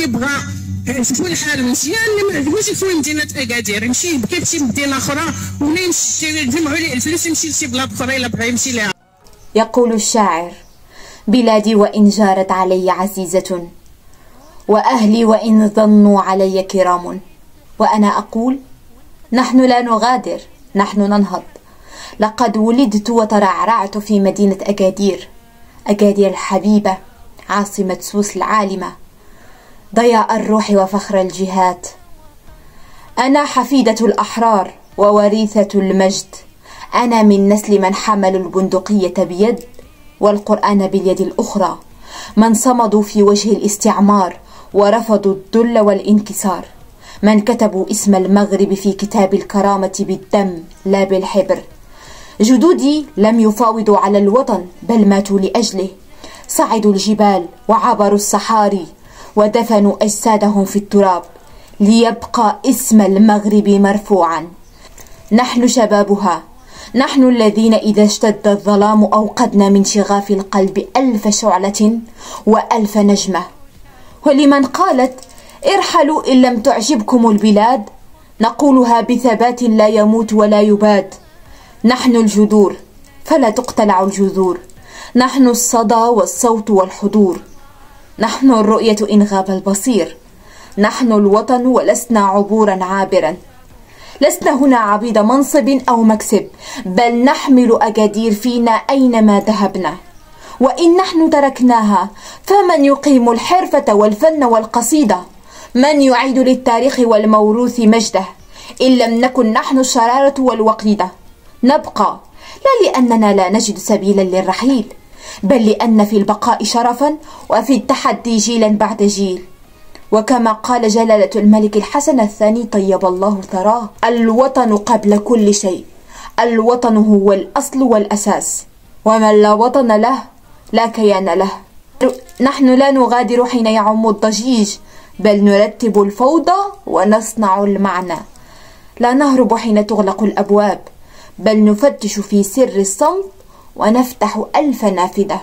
يبغى شوفوا الحال مزيان، اللي ما عجبوش يكون مدينه اكادير يمشي يبكي في شي مدينه اخرى، ولا يمشي يجمعوا ليه الفلوس يمشي لشي بلاد اخرى الا بغى يمشي لها. يقول الشاعر: بلادي وإن جارت علي عزيزة، وأهلي وإن ظنوا علي كرام، وأنا أقول: نحن لا نغادر، نحن ننهض. لقد ولدت وترعرعت في مدينة أكادير، أكادير الحبيبة، عاصمة سوس العالمة، ضياء الروح وفخر الجهات. أنا حفيدة الأحرار ووريثة المجد، أنا من نسل من حملوا البندقية بيد والقرآن باليد الأخرى، من صمدوا في وجه الاستعمار ورفضوا الذل والانكسار، من كتبوا اسم المغرب في كتاب الكرامة بالدم لا بالحبر. جدودي لم يفاوضوا على الوطن بل ماتوا لأجله، صعدوا الجبال وعبروا الصحاري ودفنوا أجسادهم في التراب ليبقى اسم المغرب مرفوعا. نحن شبابها، نحن الذين إذا اشتد الظلام أوقدنا من شغاف القلب 1000 شعلة و1000 نجمة. ولمن قالت: ارحلوا إن لم تعجبكم البلاد، نقولها بثبات لا يموت ولا يباد. نحن الجذور فلا تقتلع الجذور، نحن الصدى والصوت والحضور، نحن الرؤية إن غاب البصير، نحن الوطن ولسنا عبورا عابرا. لسنا هنا عبيد منصب أو مكسب، بل نحمل أكادير فينا أينما ذهبنا. وإن نحن تركناها فمن يقيم الحرفة والفن والقصيدة؟ من يعيد للتاريخ والموروث مجده إن لم نكن نحن الشرارة والوقيدة؟ نبقى لا لأننا لا نجد سبيلا للرحيل، بل لأن في البقاء شرفا وفي التحدي جيلا بعد جيل. وكما قال جلالة الملك الحسن الثاني طيب الله ثراه: الوطن قبل كل شيء، الوطن هو الأصل والأساس، ومن لا وطن له لا كيان له. نحن لا نغادر حين يعم الضجيج، بل نرتب الفوضى ونصنع المعنى. لا نهرب حين تغلق الأبواب، بل نفتش في سر الصمت ونفتح 1000 نافذة.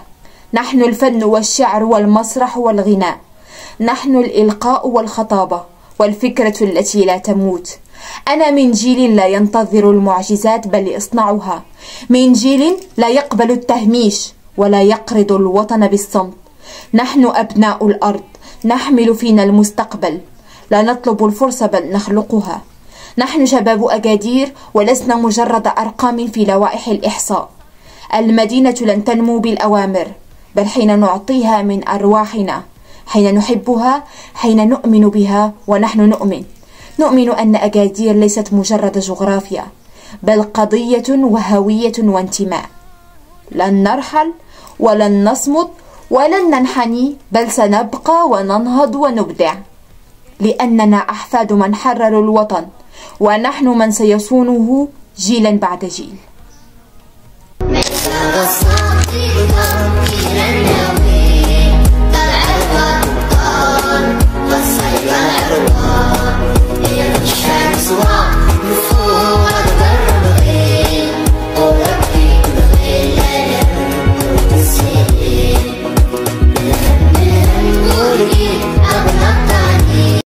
نحن الفن والشعر والمسرح والغناء، نحن الإلقاء والخطابة والفكرة التي لا تموت. أنا من جيل لا ينتظر المعجزات بل يصنعها، من جيل لا يقبل التهميش ولا يقرض الوطن بالصمت. نحن أبناء الأرض، نحمل فينا المستقبل، لا نطلب الفرصة بل نخلقها. نحن شباب أكادير ولسنا مجرد أرقام في لوائح الإحصاء. المدينة لن تنمو بالأوامر، بل حين نعطيها من أرواحنا، حين نحبها، حين نؤمن بها. ونحن نؤمن أن أكادير ليست مجرد جغرافيا، بل قضية وهوية وانتماء. لن نرحل ولن نصمت ولن ننحني، بل سنبقى وننهض ونبدع، لأننا أحفاد من حرروا الوطن، ونحن من سيصونه جيلا بعد جيل. والصيف العروان هي الشمس